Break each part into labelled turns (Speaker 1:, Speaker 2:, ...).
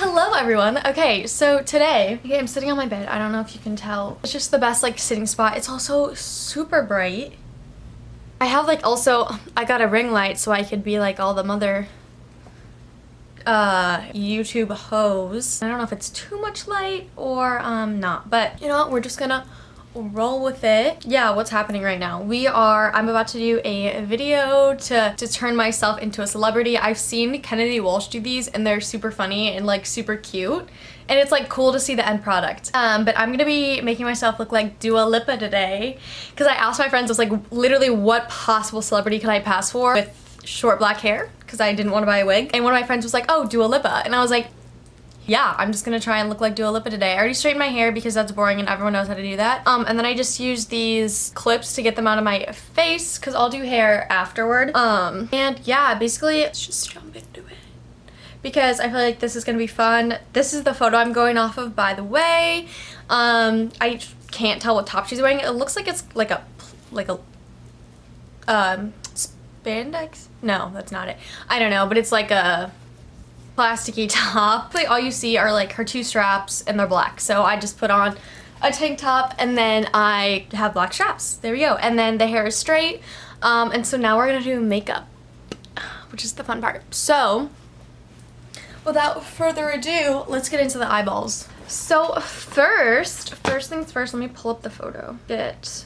Speaker 1: Hello everyone. Okay, so today, I'm sitting on my bed. I don't know if you can tell. It's just the best like sitting spot. It's also super bright. I have like I got a ring light so I could be like all the mother YouTube hoes. I don't know if it's too much light or not, but you know what, we're just gonna roll with it. Yeah, what's happening right now? I'm about to do a video to turn myself into a celebrity. I've seen Kennedy Walsh do these and they're super funny and like super cute. And it's like cool to see the end product. But I'm gonna be making myself look like Dua Lipa today. Cause I asked my friends, I was like, literally what possible celebrity could I pass for with short black hair? Cause I didn't want to buy a wig. And one of my friends was like, oh, Dua Lipa. And I was like, yeah, I'm just gonna try and look like Dua Lipa today. I already straightened my hair because that's boring and everyone knows how to do that. And then I just use these clips to get them out of my face because I'll do hair afterward. And yeah, basically let's just jump into it because I feel like this is gonna be fun. This is the photo I'm going off of, by the way. I can't tell what top she's wearing. It looks like it's like a spandex? No, that's not it. I don't know, but it's like a plasticky top. Like all you see are like her two straps and they're black. So I just put on a tank top and then I have black straps. There we go. And then the hair is straight. And so now we're gonna do makeup, which is the fun part. So without further ado, let's get into the eyeballs. So first things first, let me pull up the photo. Get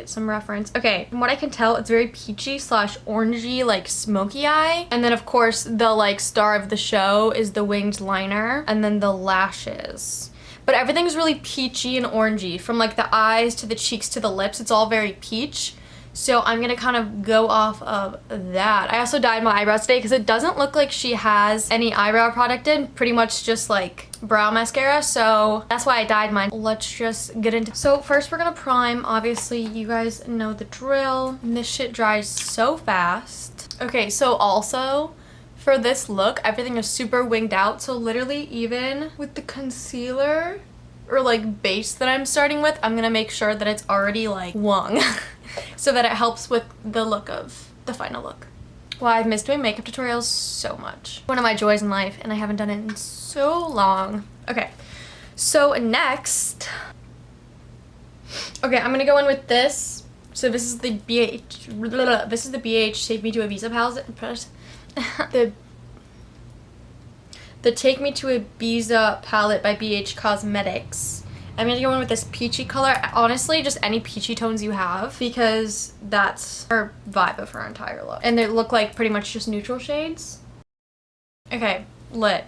Speaker 1: some reference. Okay, from what I can tell, it's very peachy slash orangey, like smoky eye. And then of course, the like star of the show is the winged liner and then the lashes. But everything's really peachy and orangey. From like the eyes to the cheeks to the lips, it's all very peach. So I'm gonna kind of go off of that. I also dyed my eyebrows today because it doesn't look like she has any eyebrow product in, pretty much just like brow mascara, so that's why I dyed mine. Let's just get into. So first we're gonna prime. Obviously you guys know the drill. And this shit dries so fast. Okay, so also for this look, everything is super winged out, so literally even with the concealer or like base that I'm starting with, I'm gonna make sure that it's already like wung so that it helps with the look of the final look. Well, I've missed doing makeup tutorials so much. One of my joys in life, and I haven't done it in so long. Okay, so next, okay, I'm gonna go in with this. So this is the BH Take Me to Ibiza palette. the Take Me to Ibiza palette by BH Cosmetics. I'm gonna go in with this peachy color. Honestly, just any peachy tones you have, because that's her vibe of her entire look. And they look like pretty much just neutral shades. Okay, lit.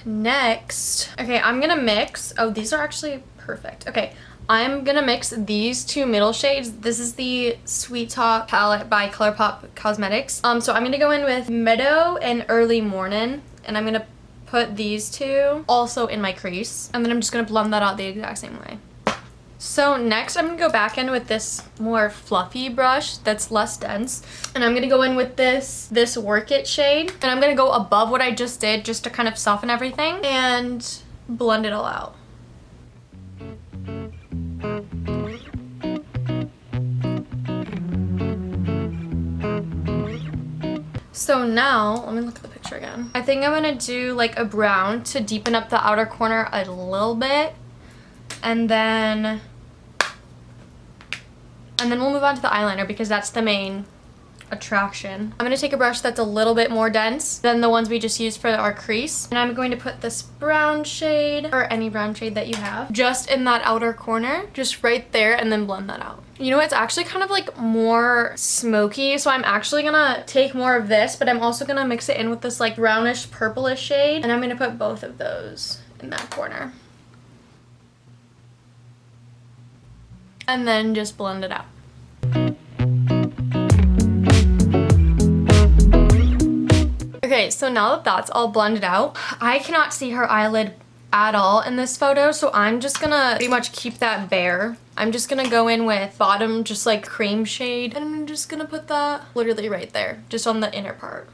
Speaker 1: Next, okay, I'm gonna mix. Oh, these are actually perfect. Okay, I'm gonna mix these two middle shades. This is the Sweet Talk palette by ColourPop Cosmetics. So I'm gonna go in with Meadow and Early Morning, and I'm gonna put these two also in my crease, and then I'm just gonna blend that out the exact same way. So next I'm gonna go back in with this more fluffy brush that's less dense, and I'm gonna go in with this Work It shade, and I'm gonna go above what I just did just to kind of soften everything and blend it all out. So now, let me look at the picture again. I think I'm gonna do like a brown to deepen up the outer corner a little bit. And then we'll move on to the eyeliner because that's the main attraction. I'm gonna take a brush that's a little bit more dense than the ones we just used for our crease. And I'm going to put this brown shade, or any brown shade that you have, just in that outer corner, just right there, and then blend that out. You know, it's actually kind of like more smoky, so I'm actually gonna take more of this, but I'm also gonna mix it in with this like brownish purplish shade, and I'm gonna put both of those in that corner. And then just blend it out. Okay, so now that that's all blended out, I cannot see her eyelid at all in this photo, so I'm just gonna pretty much keep that bare. I'm just gonna go in with bottom, just like cream shade, and I'm just gonna put that literally right there, just on the inner part,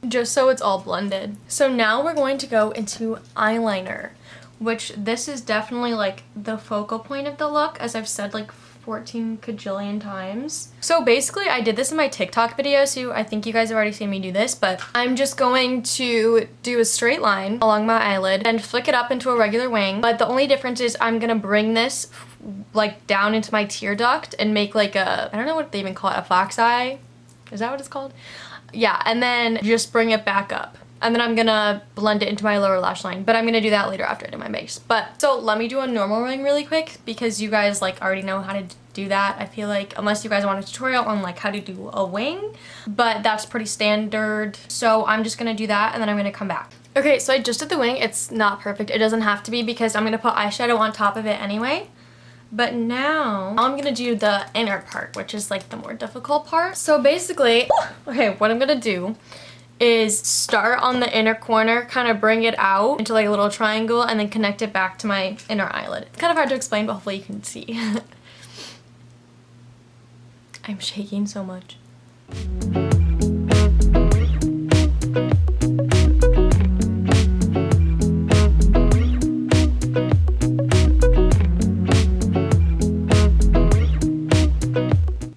Speaker 1: just so it's all blended. So now we're going to go into eyeliner, which this is definitely like the focal point of the look, as I've said like 14 kajillion times. So basically I did this in my TikTok video, so I think you guys have already seen me do this, but I'm just going to do a straight line along my eyelid and flick it up into a regular wing. But the only difference is I'm gonna bring this like down into my tear duct and make like a, I don't know what they even call it, a fox eye? Is that what it's called? Yeah, and then just bring it back up. And then I'm gonna blend it into my lower lash line, but I'm gonna do that later after I do my base. But so let me do a normal wing really quick because you guys like already know how to do that. I feel like unless you guys want a tutorial on like how to do a wing, but that's pretty standard. So I'm just gonna do that and then I'm gonna come back. Okay, so I just did the wing. It's not perfect. It doesn't have to be because I'm gonna put eyeshadow on top of it anyway. But now I'm gonna do the inner part, which is like the more difficult part. So basically, okay, what I'm gonna do is start on the inner corner, kind of bring it out into like a little triangle and then connect it back to my inner eyelid. It's kind of hard to explain, but hopefully you can see. I'm shaking so much.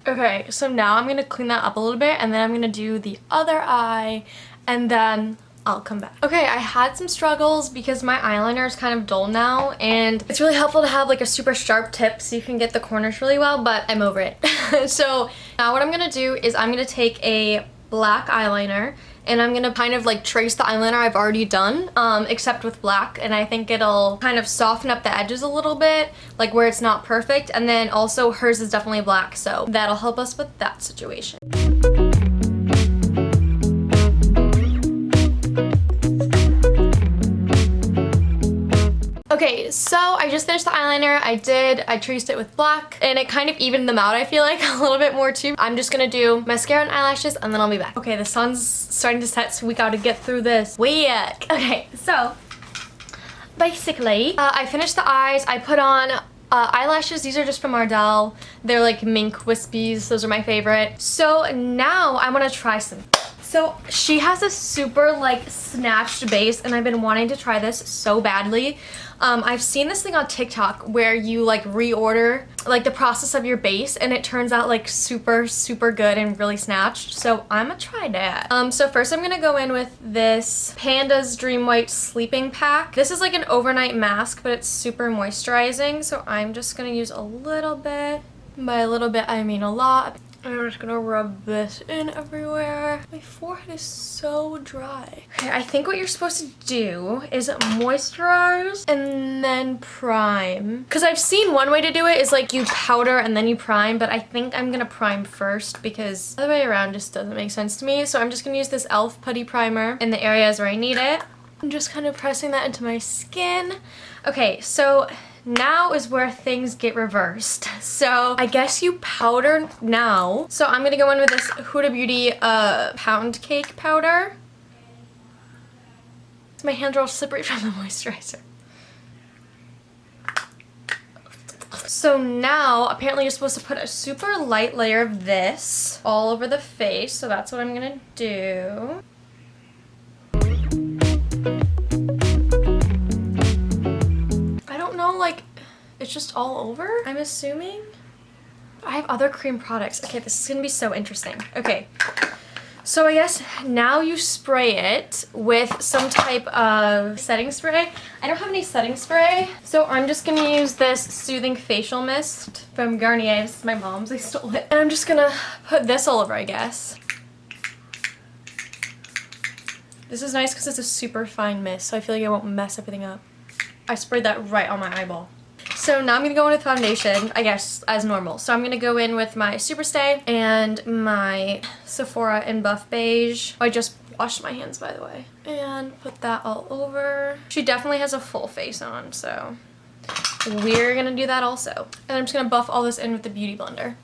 Speaker 1: Okay, so now I'm gonna clean that up a little bit and then I'm gonna do the other eye and then I'll come back. Okay, I had some struggles because my eyeliner is kind of dull now and it's really helpful to have like a super sharp tip so you can get the corners really well, but I'm over it. So now what I'm gonna do is I'm gonna take a black eyeliner and I'm gonna kind of like trace the eyeliner I've already done, except with black, and I think it'll kind of soften up the edges a little bit, like where it's not perfect, and then also hers is definitely black, so that'll help us with that situation. Okay, so I just finished the eyeliner. I traced it with black and it kind of evened them out, I feel like, a little bit more too. I'm just gonna do mascara and eyelashes and then I'll be back. Okay, the sun's starting to set, so we gotta get through this. Weird. Okay, so basically, I finished the eyes. I put on eyelashes. These are just from Ardell. They're like mink wispies. Those are my favorite. So now I wanna try some. So she has a super like snatched base and I've been wanting to try this so badly. I've seen this thing on TikTok where you like reorder like the process of your base and it turns out like super good and really snatched. So I'm gonna try that. So first I'm gonna go in with this Panda's Dream White Sleeping Pack. This is like an overnight mask, but it's super moisturizing. So I'm just gonna use a little bit. By a little bit, I mean a lot. I'm just gonna rub this in everywhere. My forehead is so dry. Okay, I think what you're supposed to do is moisturize and then prime. Because I've seen one way to do it is like you powder and then you prime, but I think I'm gonna prime first because the other way around just doesn't make sense to me. So I'm just gonna use this e.l.f. putty primer in the areas where I need it. I'm just kind of pressing that into my skin. Okay, so now is where things get reversed. So I guess you powder now. So I'm gonna go in with this Huda Beauty pound cake powder. My hands are all slippery from the moisturizer. So now apparently you're supposed to put a super light layer of this all over the face. So that's what I'm gonna do. Like it's just all over, I'm assuming. I have other cream products. Okay, this is gonna be so interesting. Okay, so I guess now you spray it with some type of setting spray. I don't have any setting spray, so I'm just gonna use this Soothing Facial Mist from Garnier. This is my mom's, I stole it. And I'm just gonna put this all over, I guess. This is nice because it's a super fine mist, so I feel like it won't mess everything up. I sprayed that right on my eyeball. So now I'm gonna go in with foundation, I guess, as normal. So I'm gonna go in with my Superstay and my Sephora in Buff Beige. I just washed my hands, by the way. And put that all over. She definitely has a full face on, so we're gonna do that also. And I'm just gonna buff all this in with the Beauty Blender.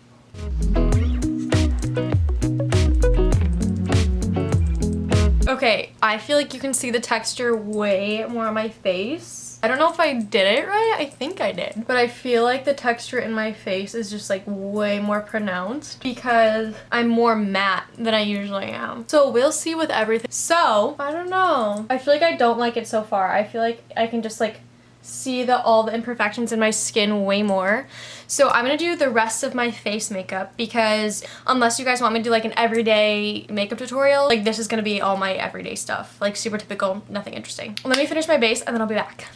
Speaker 1: Okay, I feel like you can see the texture way more on my face. I don't know if I did it right. I think I did. But I feel like the texture in my face is just like way more pronounced because I'm more matte than I usually am. So we'll see with everything. So, I don't know. I feel like I don't like it so far. I feel like I can just like see all the imperfections in my skin way more. So I'm gonna do the rest of my face makeup because unless you guys want me to do like an everyday makeup tutorial, like this is gonna be all my everyday stuff, like super typical, nothing interesting. Let me finish my base and then I'll be back.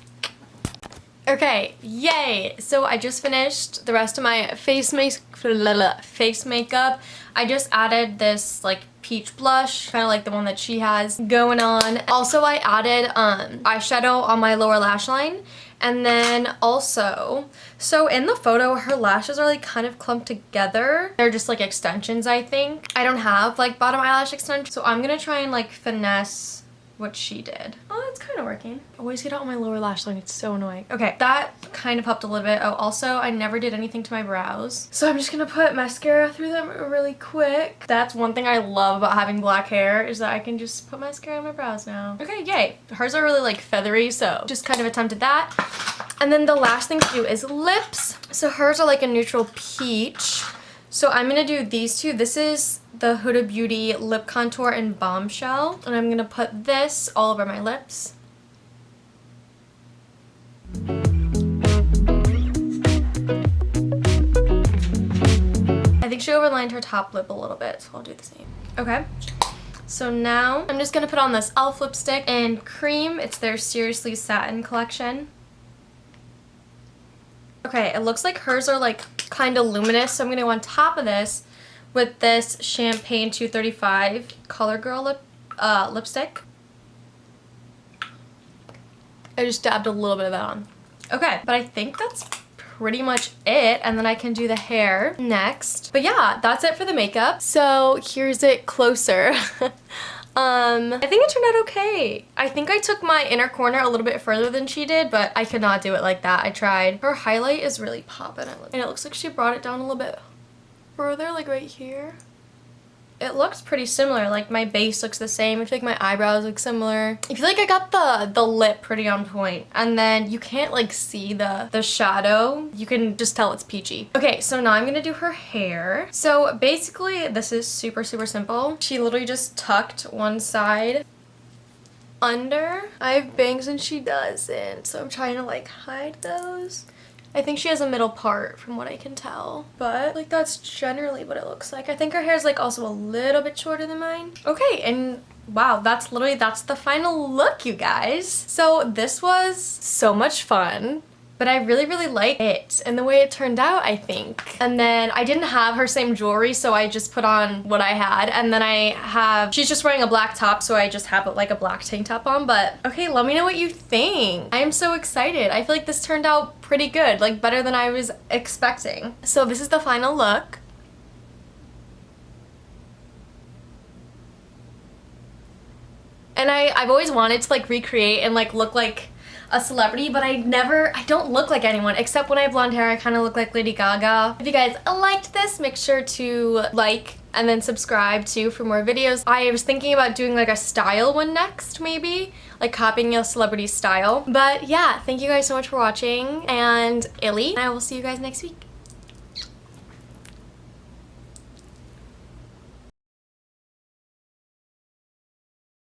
Speaker 1: Okay, yay! So I just finished the rest of my face makeup. I just added this like peach blush, kind of like the one that she has going on. Also, I added eyeshadow on my lower lash line. And then also, so in the photo, her lashes are like kind of clumped together. They're just like extensions, I think. I don't have like bottom eyelash extensions, so I'm gonna try and like finesse what she did. Oh, it's kind of working. I always get it on my lower lash line. It's so annoying. Okay, that kind of helped a little bit. Oh, also, I never did anything to my brows. So I'm just gonna put mascara through them really quick. That's one thing I love about having black hair is that I can just put mascara on my brows now. Okay, yay. Hers are really like feathery, so just kind of attempted that. And then the last thing to do is lips. So hers are like a neutral peach. So I'm gonna do these two. This is the Huda Beauty Lip Contour in Bombshell. And I'm gonna put this all over my lips. I think she overlined her top lip a little bit, so I'll do the same. Okay. So now I'm just gonna put on this e.l.f. lipstick in Cream. It's their Seriously Satin collection. Okay, it looks like hers are like kind of luminous, so I'm gonna go on top of this with this Champagne 235 Color Girl lipstick. I just dabbed a little bit of that on. Okay, but I think that's pretty much it, and then I can do the hair next. But yeah, that's it for the makeup. So here's it closer. I think it turned out okay. I think I took my inner corner a little bit further than she did, but I could not do it like that. I tried. Her highlight is really popping, and it looks like she brought it down a little bit further, like right here. It looks pretty similar. Like my base looks the same. I feel like my eyebrows look similar. I feel like I got the lip pretty on point. And then you can't like see the shadow. You can just tell it's peachy. Okay, so now I'm gonna do her hair. So basically this is super, super simple. She literally just tucked one side under. I have bangs and she doesn't. So I'm trying to like hide those. I think she has a middle part from what I can tell, but like that's generally what it looks like. I think her hair is like also a little bit shorter than mine. Okay, and wow, that's the final look, you guys. So this was so much fun. But I really, really like it and the way it turned out, I think. And then I didn't have her same jewelry, so I just put on what I had. And then she's just wearing a black top, so I just have like a black tank top on. But okay, let me know what you think. I am so excited. I feel like this turned out pretty good, like better than I was expecting. So this is the final look. And I've always wanted to like recreate and like look like a celebrity, but I don't look like anyone except when I have blonde hair. I kind of look like Lady Gaga. If you guys liked this, make sure to like and then subscribe too for more videos. I was thinking about doing like a style one next, maybe like copying a celebrity style. But yeah, thank you guys so much for watching, and Illy, and I will see you guys next week.